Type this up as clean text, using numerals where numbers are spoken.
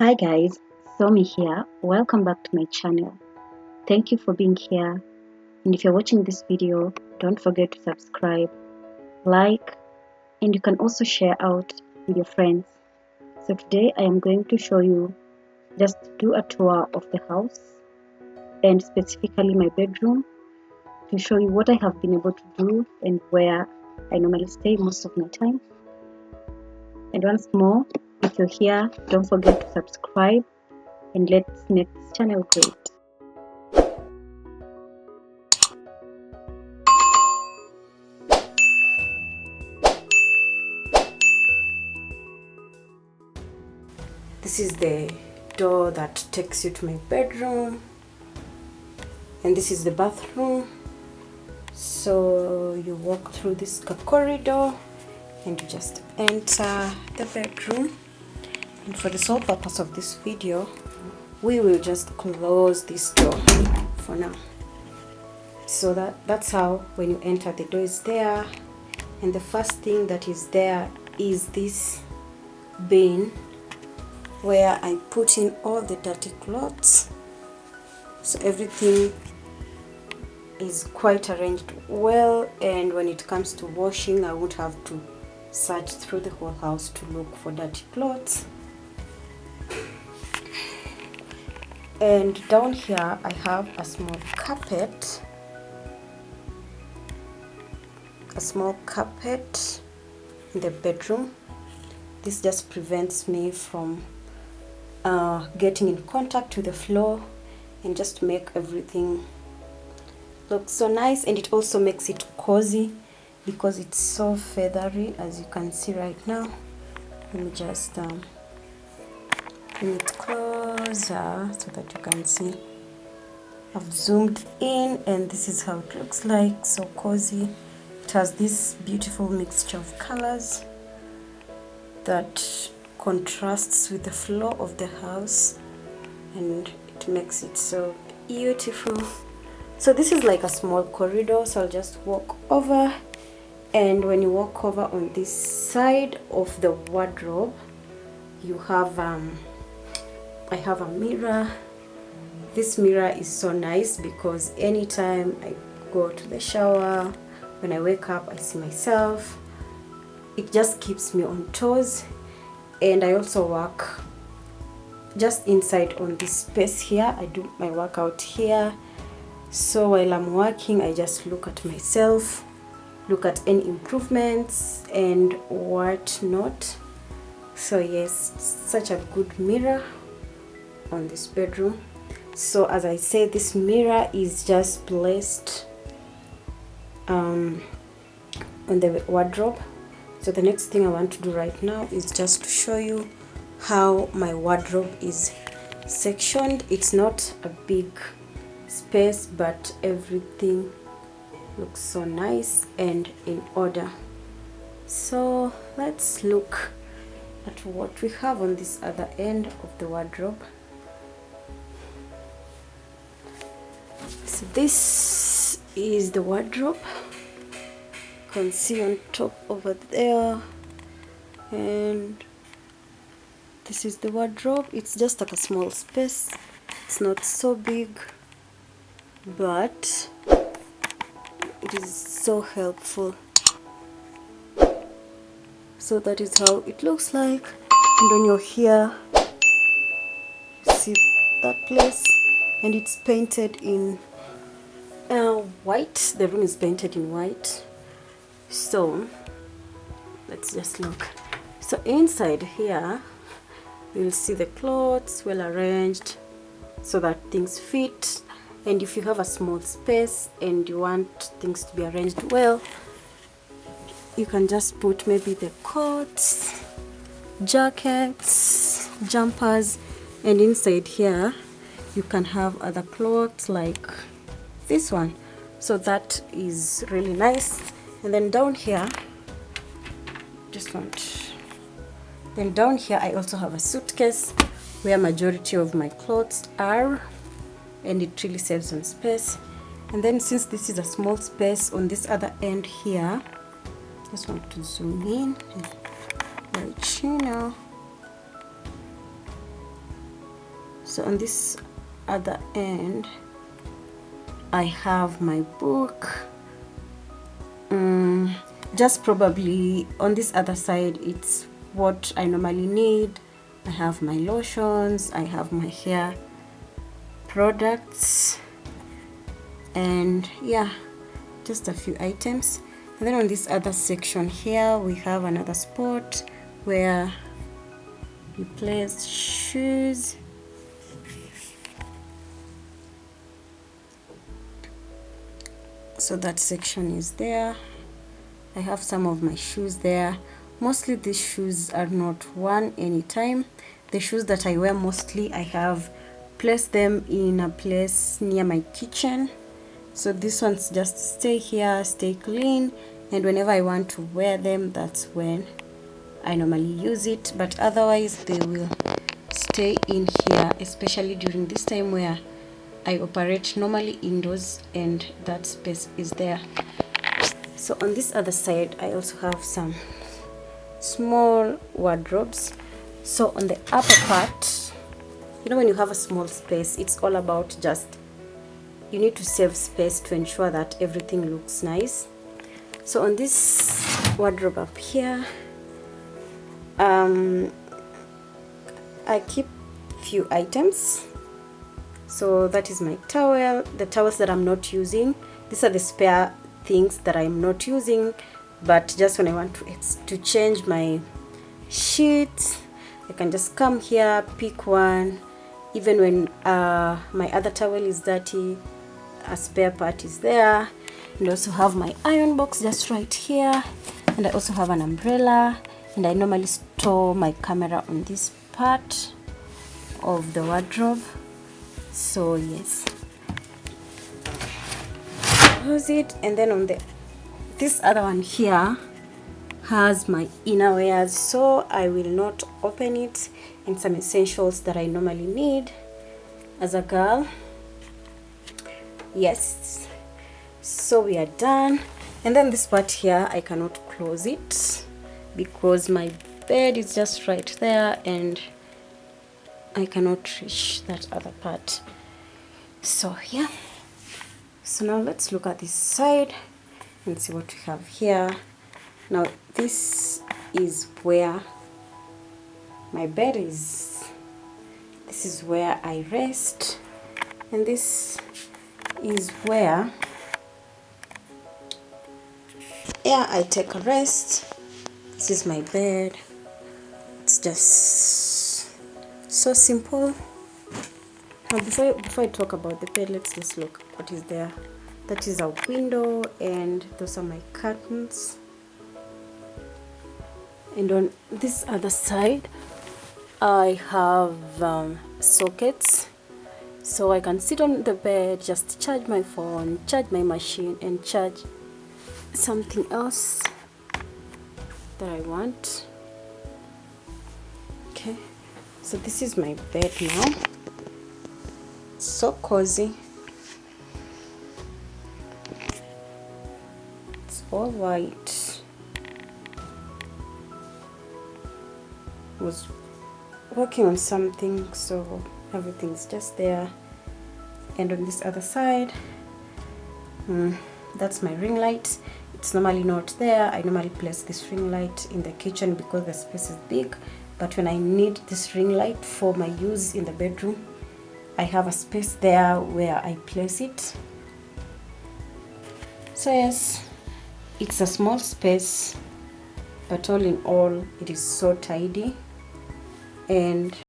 Hi guys, Somi here. Welcome back to my channel. Thank you for being here. And if you're watching this video, don't forget to subscribe, like, and you can also share out with your friends. So today I am going to show you, just do a tour of the house and specifically my bedroom to show you what I have been able to do and where I normally stay most of my time. And once more, if you're here, don't forget to subscribe and let's make this channel great. This is the door that takes you to my bedroom, and this is the bathroom. So you walk through this corridor and you just enter the bedroom. And for the sole purpose of this video, we will just close this door for now. So that's how when you enter, the door is there, and the first thing that is there is this bin where I put in all the dirty clothes. So everything is quite arranged well, and when it comes to washing, I won't have to search through the whole house to look for dirty clothes. And down here I have a small carpet in the bedroom. This just prevents me from getting in contact with the floor, and just make everything look so nice. And it also makes it cozy because it's so feathery, as you can see right now. Let me just bring it closer so that you can see. I've zoomed in and this is how it looks like. So cozy. It has this beautiful mixture of colors that contrasts with the floor of the house, and it makes it so beautiful. So this is like a small corridor, so I'll just walk over, and when you walk over on this side of the wardrobe, you have I have a mirror. This mirror is so nice because anytime I go to the shower, when I wake up, I see myself. It just keeps me on toes. And I also work just inside on this space here. I do my workout here. So while I'm working, I just look at myself, look at any improvements and what not. So yes, such a good mirror on this bedroom. So as I said, this mirror is just placed on the wardrobe. So the next thing I want to do right now is just to show you how my wardrobe is sectioned. It's not a big space, but everything looks so nice and in order. So let's look at what we have on this other end of the wardrobe. So this is the wardrobe. You can see on top over there, and this is the wardrobe. It's just like a small space. It's not so big, but it is so helpful. So that is how it looks like. And when you're here, you see that place, and it's painted in white. The room is painted in white. So let's just look. So inside here, you'll see the clothes well arranged so that things fit. And if you have a small space and you want things to be arranged well, you can just put maybe the coats, jackets, jumpers, and inside here you can have other clothes like this one. So that is really nice. And then down here, I also have a suitcase where majority of my clothes are, and it really saves on space. And then since this is a small space on this other end here, just want to zoom in right now. So on this other end I have my book. Just probably on this other side it's what I normally need. I have my lotions, I have my hair products, and yeah, just a few items. And then on this other section here we have another spot where we place shoes. So that section is there. I have some of my shoes there. Mostly these shoes are not worn anytime. The shoes that I wear mostly, I have placed them in a place near my kitchen. So these ones just stay here, stay clean, and whenever I want to wear them, that's when I normally use it. But otherwise they will stay in here, especially during this time where I operate normally indoors and that space is there. So on this other side I also have some small wardrobes. So on the upper part, you know, when you have a small space, it's all about just, you need to save space to ensure that everything looks nice. So on this wardrobe up here, I keep few items. So that is my towel, the towels that I'm not using. These are the spare things that I'm not using, but just when I want to change my sheets, I can just come here, pick one. Even when my other towel is dirty, a spare part is there. And I also have my iron box just right here, and I also have an umbrella, and I normally store my camera on this part of the wardrobe. So yes, close it. And then on this other one here has my innerwears, so I will not open it, and some essentials that I normally need as a girl. Yes, so we are done. And then this part here I cannot close it because my bed is just right there and I cannot reach that other part. So yeah, so now let's look at this side and see what we have here. Now this is where my bed is. This is where I rest, and this is where I take a rest. This is my bed. It's just so simple. Now before I talk about the bed, let's just look what is there. That is a window, and those are my curtains. And on this other side I have sockets, so I can sit on the bed, just charge my phone, charge my machine, and charge something else that I want. Okay, so this is my bed now. So cozy. It's all white. I was working on something, so everything's just there. And on this other side, that's my ring light. It's normally not there. I normally place this ring light in the kitchen because the space is big, but when I need this ring light for my use in the bedroom, I have a space there where I place it. So yes, it's a small space, but all in all it is so tidy. And